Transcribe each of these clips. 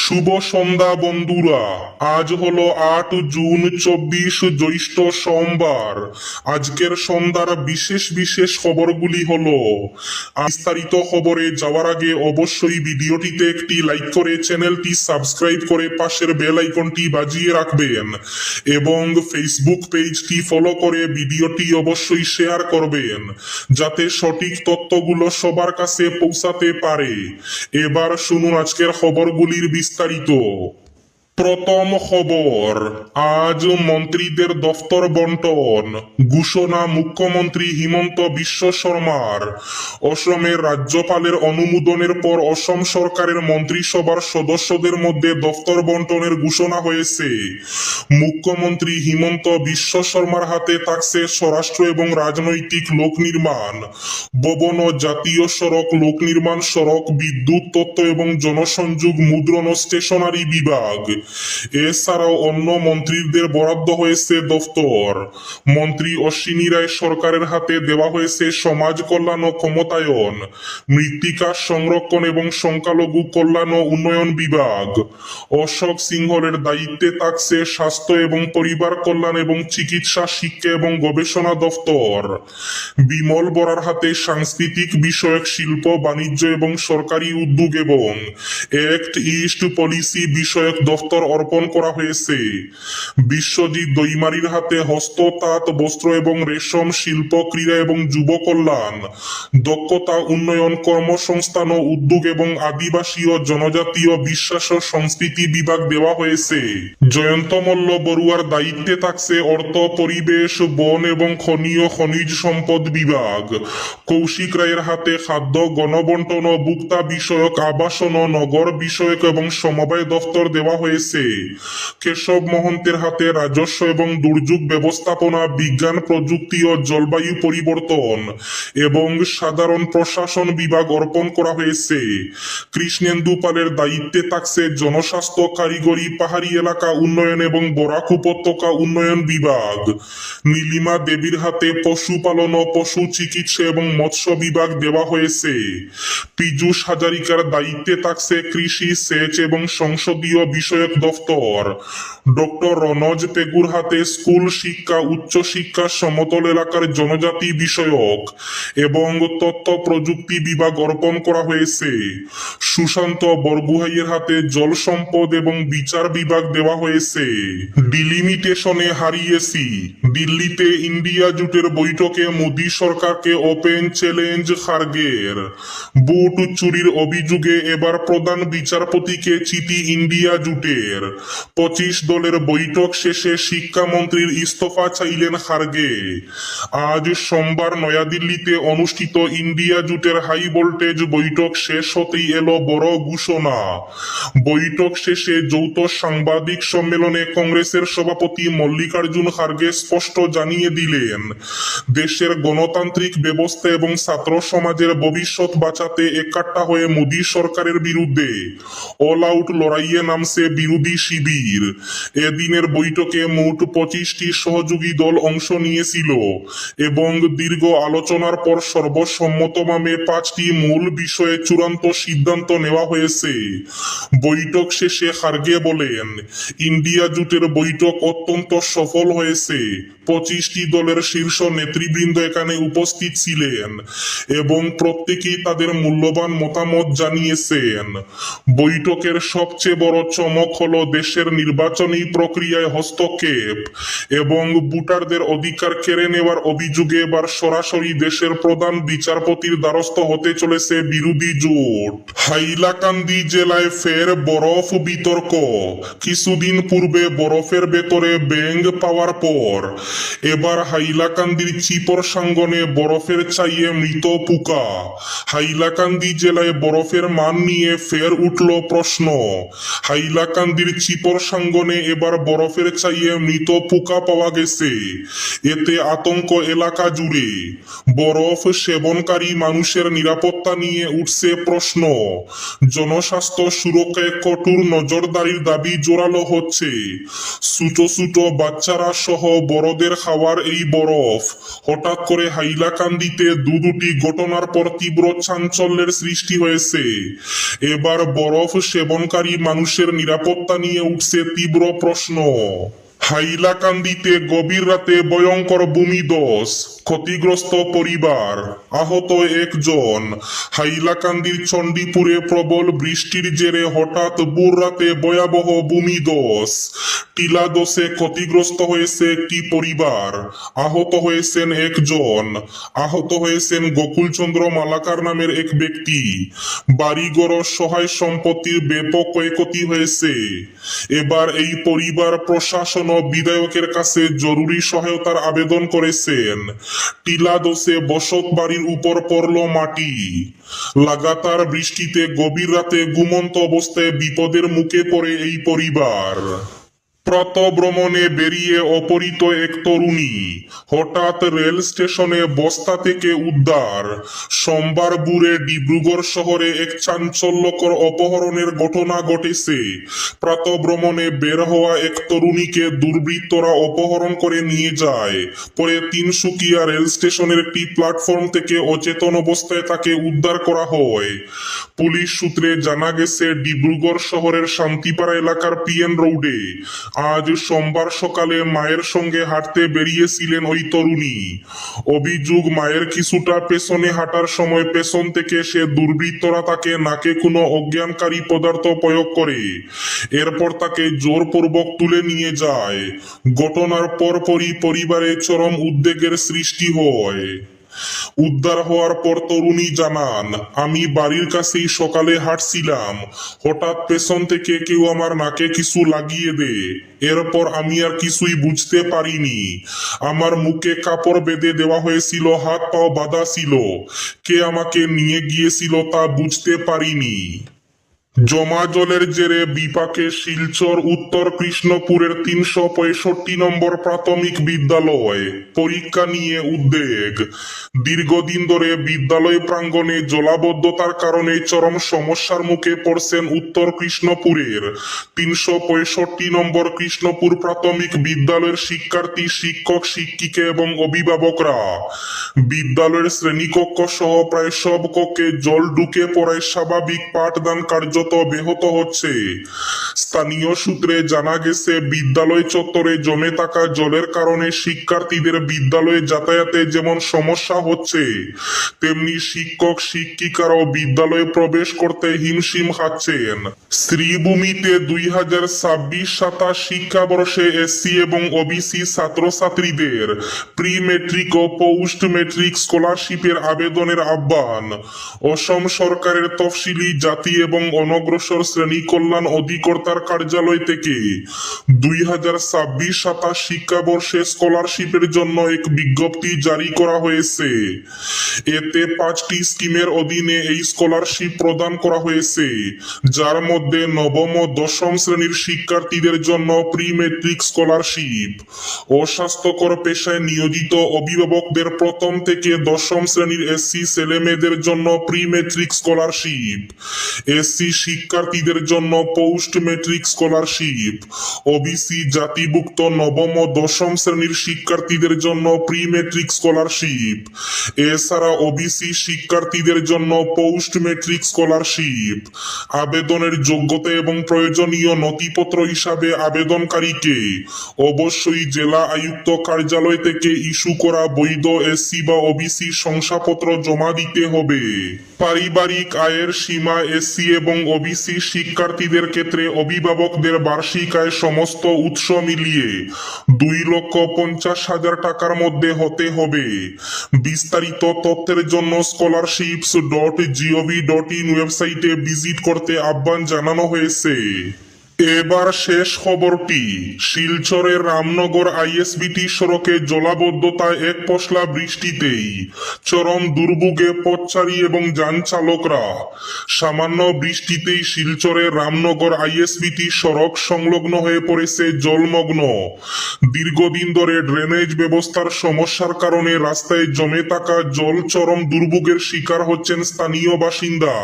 শুভ সন্ধ্যা বন্ধুরা। আজ হলো 8 জুন 24 জ্যৈষ্ঠ সোমবার। আজকের সন্ধ্যার বিশেষ বিশেষ খবরগুলি হলো, বিস্তারিত খবরে যাওয়ার আগে অবশ্যই ভিডিওটিতে একটি লাইক করে চ্যানেলটি সাবস্ক্রাইব করে পাশের বেল আইকনটি বাজিয়ে রাখবেন এবং ফেসবুক পেজটি ফলো করে ভিডিওটি অবশ্যই শেয়ার করবেন যাতে সঠিক তথ্যগুলো সবার কাছে পৌঁছাতে পারে। এবার শুনুন আজকের খবরগুলির বিস্তারিত। প্রথম খবর, আজ মন্ত্রীদের দফতর বন্টন ঘোষণা মুখ্যমন্ত্রী হিমন্ত বিশ্ব শর্মার। অসমের রাজ্যপালের অনুমোদনের পর অসম সরকারের মন্ত্রিসভার সদস্যদের মধ্যে দফতর বন্টনের ঘোষণা হয়েছে। মুখ্যমন্ত্রী হিমন্ত বিশ্ব শর্মার হাতে থাকছে স্বরাষ্ট্র এবং রাজনৈতিক লোক নির্মাণ, ভবন ও জাতীয় সড়ক, লোক নির্মাণ, সড়ক, বিদ্যুৎ, তথ্য এবং জনসংযোগ, মুদ্রণ ও স্টেশনারি বিভাগ। এছাড়াও অন্য মন্ত্রীদের বরাদ্দ হয়েছে দফতর। মন্ত্রী অশ্বিনী রায় সরকারের হাতে দেওয়া হয়েছে সমাজ কল্যাণ ও ক্ষমতায়ন, মৃত্তিকা সংরক্ষণ এবং সংখ্যালঘু কল্যাণ ও উন্নয়ন বিভাগ। অশোক সিংহলের দায়িত্বে থাকছে স্বাস্থ্য এবং পরিবার কল্যাণ এবং চিকিৎসা, শিক্ষা এবং গবেষণা দফতর। বিমল বরার হাতে সাংস্কৃতিক বিষয়ক, শিল্প, বাণিজ্য এবং সরকারি উদ্যোগ এবং অ্যাক্ট ইস্ট পলিসি বিষয়ক দফতর অর্পণ করা হয়েছে। বিশ্বজিৎ দৈমারির হাতে হস্ত, তাঁত, বস্ত্র এবং রেশম শিল্প, ক্রীড়া এবং যুব কল্যাণ, দক্ষতা উন্নয়ন, কর্মসংস্থান ও উদ্যোগ এবং আদিবাসী ও জনজাতীয় বিশ্বাস ও সংস্কৃতি বিভাগ দেওয়া হয়েছে। জয়ন্ত মল্ল বড়ুয়ার দায়িত্বে থাকছে অর্থ, পরিবেশ, বন এবং খনিজ সম্পদ বিভাগ। কৌশিক রায়ের হাতে খাদ্য, গণবন্টন ও ভোক্তা বিষয়ক, আবাসন ও নগর বিষয়ক এবং সমবায় দফতর দেওয়া হয়েছে। কেশব মহন্তের হাতে রাজস্ব এবং দুর্যোগ ব্যবস্থাপনা, বিজ্ঞান, প্রযুক্তি ও জলবায়ু পরিবর্তন এবং সাধারণ প্রশাসন বিভাগ অর্পণ করা হয়েছে। কৃষ্ণেন্দু পালের দায়িত্বে থাকছে জনস্বাস্থ্য, কারিগরি, পাহাড়ি এলাকা উন্নয়ন এবং বরাক উপত্যকা উন্নয়ন বিভাগ। নীলিমা দেবীর হাতে পশুপালন ও পশু চিকিৎসা এবং মৎস্য বিভাগ দেওয়া হয়েছে। পীযূষ হাজারিকার দায়িত্বে থাকছে কৃষি, সেচ এবং সংসদীয় বিষয়ক দফতর। ডক্টর রনজ পেগুর হাতে স্কুল শিক্ষা, উচ্চ শিক্ষা, সমতল এলাকার জনজাতি বিষয়ক এবং তথ্য প্রযুক্তি বিভাগ অর্পণ করা হয়েছে। সুশান্ত বরগুহাইয়ের হাতে জল সম্পদ এবং বিচার বিভাগ দেওয়া হয়েছে। ডিলিমিটেশনে হারিয়েছি, দিল্লিতে ইন্ডিয়া জোটের বৈঠকে মোদী সরকারকে ওপেন চ্যালেঞ্জ খার্গের। বুট চুরির অভিযোগে এবার প্রধান বিচারপতিকে চিঠি ইন্ডিয়া জোটের। 25 দলের বৈঠক শেষে শিক্ষামন্ত্রীর ইস্তফা চাইলেন খার্গে। আজ সোমবার নয়াদিল্লিতে অনুষ্ঠিত ইন্ডিয়া জোটের হাই ভোল্টেজ বৈঠক শেষ হতেই এলো বড় ঘোষণা। বৈঠক শেষে যৌথ সাংবাদিক সম্মেলনে কংগ্রেসের সভাপতি মল্লিকার্জুন খার্গে স্পষ্ট জানিয়ে দিলেন, দেশের গণতান্ত্রিক ব্যবস্থা এবং ছাত্র সমাজের ভবিষ্যৎ বাঁচাতে একাট্টা হয়ে মোদী সরকারের বিরুদ্ধে অল আউট লড়াইয়ে নামছে বিরোধী শিবির। এদিনের বৈঠকে মোট 25টি সহযোগী দল অংশ নিয়েছিল এবং দীর্ঘ আলোচনার পর সর্বসম্মতভাবে 5টি মূল বিষয়ে চূড়ান্ত সিদ্ধান্ত নেওয়া হয়েছে। বৈঠক শেষে খার্গে বলেন, ইন্ডিয়া জোটের বৈঠক অত্যন্ত সফল হয়েছে। 25টি দলের শীর্ষ নেতৃবৃন্দ এখানে উপস্থিত ছিলেন এবং প্রত্যেকেই তাদের মূল্যবান মতামত জানিয়েছেন। বৈঠকের সবচেয়ে বড় চমক হলো দেশের নির্বাচনী প্রক্রিয়ায় হস্তক্ষেপ এবং ভোটারদের অধিকার কেড়ে নেওয়ার অভিযোগে এবার সরাসরি দেশের প্রধান বিচারপতির দ্বারস্থ হতে চলেছে বিরোধী জোট। হাইলাকান্দি জেলায় ফের বরফ বিতর্ক। কিছুদিন পূর্বে বরফের ভেতরে ব্যাঙ পাওয়ার পর এবার হাইলাকান্দির চিপর সাঙ্গনে বরফের চাইয়ে মৃত পোকা। হাইলাকান্দি জেলায় বরফের মান নিয়ে ফের উঠল প্রশ্ন। হাইলাকান্দির চিপর সাঙ্গনে এবার বরফের চাইয়ে মৃত পোকা পাওয়া গেছে। এতে আতঙ্ক এলাকা জুড়ে। বরফ সেবনকারী মানুষের নিরাপত্তা নিয়ে উঠছে প্রশ্ন। জনস্বাস্থ্য সুরক্ষায় কঠোর নজরদারির দাবি জোরালো হচ্ছে। ছোট ছোট বাচ্চারা সহ বড়দের খাওয়ার এই বরফ হঠাৎ করে হাইলাকান্দিতে দুটি ঘটনার পর তীব্র চাঞ্চল্যের সৃষ্টি হয়েছে। এবার বরফ সেবনকারী মানুষের নিরাপত্তা নিয়ে উঠছে তীব্র প্রশ্ন। হাইলাকান্দিতে গভীর রাতে ভয়ঙ্কর ভূমিধস, ক্ষতিগ্রস্ত পরিবার, আহত একজন। হাইলাকান্দির চণ্ডীপুরে প্রবল বৃষ্টির জেরে হঠাৎ ভোর রাতে ভয়াবহ ভূমিধস। টিলাদোষে ক্ষতিগ্রস্ত হয়েছে একটি পরিবার, আহত হয়েছেন একজন। আহত হয়েছেন গোকুলচন্দ্র মালাকার নামের এক ব্যক্তি। বাড়িঘর সহায় সম্পত্তির ব্যাপক ক্ষয়ক্ষতি হয়েছে। এবার এই পরিবার প্রশাসন ও বিধায়কের কাছে জরুরি সহায়তার আবেদন করেছেন। টিলাদোষে বসত বাড়ির উপর পড়ল মাটি। লাগাতার বৃষ্টিতে গভীর রাতে ঘুমন্ত অবস্থায় বিপদের মুখে পড়ে এই পরিবার। প্রাতঃভ্রমণে বেরিয়ে অপহৃত এক তরুণী, হঠাৎ রেল স্টেশনে বস্তা থেকে উদ্ধার। সোমবার ভোরে ডিব্রুগড় শহরে এক চাঞ্চল্যকর অপহরণের ঘটনা ঘটেছে। প্রাতঃভ্রমণে বের হওয়া এক তরুণীকে দুর্বৃত্তরা অপহরণ করে নিয়ে যায়। পরে তিনসুকিয়া রেল স্টেশনের একটি প্ল্যাটফর্ম থেকে অচেতন অবস্থায় তাকে উদ্ধার করা হয়। পুলিশ সূত্রে জানা গেছে, ডিব্রুগড় শহরের শান্তিপাড়া এলাকার পিএন রোডে আজ সোমবার সকালে মায়ের সঙ্গে হাঁটতে বেরিয়েছিলেন ওই তরুণী। অভিযোগ, মায়ের কিছুটা পেছনে হাঁটার সময় পেছন থেকে সে দুর্বৃত্তরা তাকে নাকে কোনো অজ্ঞানকারী পদার্থ প্রয়োগ করে। এরপর তাকে জোরপূর্বক তুলে নিয়ে যায়। ঘটনার পরপরই পরিবারে চরম উদ্বেগের সৃষ্টি হয়। উদ্ধার হওয়ার পর তরুণী জানান, আমি বাড়ির কাছেই সকালে হাঁটছিলাম, হঠাৎ পেছন থেকে কেউ আমার নাকে কিছু লাগিয়ে দেয়। এরপর আমি আর কিছুই বুঝতে পারিনি। আমার মুখে কাপড় বেঁধে দেওয়া হয়েছিল, হাত পাও বাঁধা ছিল। কে আমাকে নিয়ে গিয়েছিল তা বুঝতে পারিনি। জমা জলের জেরে বিপাকে শিলচর উত্তর কৃষ্ণপুরের ৩৬৫ নম্বর প্রাথমিক বিদ্যালয়, পরীক্ষা নিয়ে উদ্বেগ। দীর্ঘদিন ধরে বিদ্যালয় প্রাঙ্গণে জলাবদ্ধতার কারণে চরম সমস্যার মুখে পড়ছেন উত্তর কৃষ্ণপুরের ৩৬৫ নম্বর কৃষ্ণপুর প্রাথমিক বিদ্যালয়ের শিক্ষার্থী, শিক্ষক, শিক্ষিকা এবং অভিভাবকরা। বিদ্যালয়ের শ্রেণীকক্ষ সহ প্রায় সব কক্ষে জল ঢুকে পড়ায় স্বাভাবিক পাঠদান কার্যত ব্যাহত হচ্ছে। স্থানীয় সূত্রে জানা গেছে, বিদ্যালয় চত্বরে জমে থাকা জলের কারণে শিক্ষার্থীদের বিদ্যালয়ে যাতায়াতে যেমন সমস্যা হচ্ছে, তেমনি শিক্ষক শিক্ষিকারাও বিদ্যালয়ে প্রবেশ করতে হিমশিম খাচ্ছেন। শ্রীভূমিতে 2026-27 শিক্ষাবর্ষে এসসি এবং ওবিসি ছাত্রছাত্রীদের প্রি মেট্রিক ও পোস্ট মেট্রিক স্কলারশিপের আবেদনের আহ্বান। অসম সরকারের তফসিলি জাতি এবং অনগ্রসর শ্রেণী কল্যাণ অধিকর্তার কার্যালয় থেকে 2026-27 শিক্ষাবর্ষে স্কলারশিপের জন্য এক বিজ্ঞপ্তি জারি করা হয়েছে। এতে 5টি স্কিমের অধীনে এই স্কলারশিপ প্রদান করা হয়েছে, যার মধ্যে নবম ও দশম শ্রেণীর শিক্ষার্থীদের জন্য প্রি মেট্রিক স্কলারশিপ, অস্বাস্থ্যকর পেশায় নিয়োজিত অভিভাবকদের প্রথম থেকে দশম শ্রেণীর এসসি ছেলেমেয়েদের জন্য প্রি মেট্রিক স্কলারশিপ, এসসি শিক্ষার্থীদের জন্য পোস্ট মেট্রিক স্কলারশিপ, ওবিসি জাতিভুক্ত নবম ও দশম শ্রেণীর শিক্ষার্থীদের জন্য প্রি মেট্রিক স্কলারশিপ, এছাড়া ওবিসি শিক্ষার্থীদের জন্য পোস্ট মেট্রিক স্কলারশিপ। আবেদনের যোগ্যতা এবং প্রয়োজনীয় নথিপত্র হিসাবে আবেদনকারীকে অবশ্যই জেলা আয়ুক্ত কার্যালয় থেকে ইস্যু করা বৈধ এসসি বা ওবিসি শংসাপত্র জমা দিতে হবে। পারিবারিক আয়ের সীমা এসসি এবং ওবিসি শিক্ষার্থীদের ক্ষেত্রে অভিভাবকদের বার্ষিক আয় সমস্ত উৎস মিলিয়ে 2,50,000 টাকার মধ্যে হতে হবে। বিস্তারিত তথ্যের জন্য scholarships.gov.in ওয়েবসাইটে ভিজিট করতে আহ্বান জানানো হয়েছে। এবার শেষ খবরটি। শিলচরের রামনগর আইএসবিটি সড়কে জলাবদ্ধতায় এক পশলা বৃষ্টিতেই চরম দুর্ভোগে পথচারী এবং যান চালকরা। সামান্য বৃষ্টিতেই শিলচরের রামনগর আইএসবিটি সড়ক সংলগ্ন হয়ে পড়েছে জলমগ্ন। দীর্ঘদিন ধরে ড্রেনেজ ব্যবস্থার সমস্যার কারণে রাস্তায় জমে থাকা জল চরম দুর্ভোগের শিকার হচ্ছেন স্থানীয় বাসিন্দা।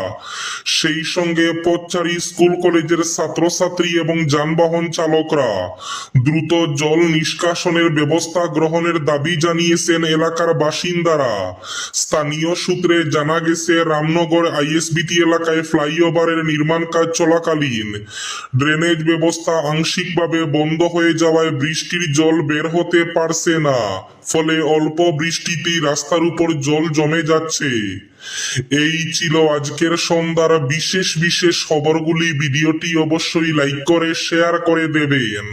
সেই সঙ্গে পথচারী, স্কুল কলেজের ছাত্রছাত্রী এবং যানবাহন চালকরা। দ্রুত জল নিষ্কাশনের ব্যবস্থা গ্রহণের দাবি জানিয়েছেন এলাকার বাসিন্দারা। স্থানীয় সূত্রে জানা গেছে, রামনগর আইএসবিটি এলাকায় ফ্লাইওভারের নির্মাণ কাজ চলাকালীন ড্রেনেজ ব্যবস্থা আংশিকভাবে বন্ধ হয়ে যাওয়ায় বৃষ্টির জল বের হতে পারছে না। ফলে অল্প বৃষ্টিতেই রাস্তার উপর জল জমে যাচ্ছে। এই ছিল আজকের সন্ধ্যার বিশেষ বিশেষ খবরগুলি। ভিডিওটি অবশ্যই লাইক করে শেয়ার করে দেবেন।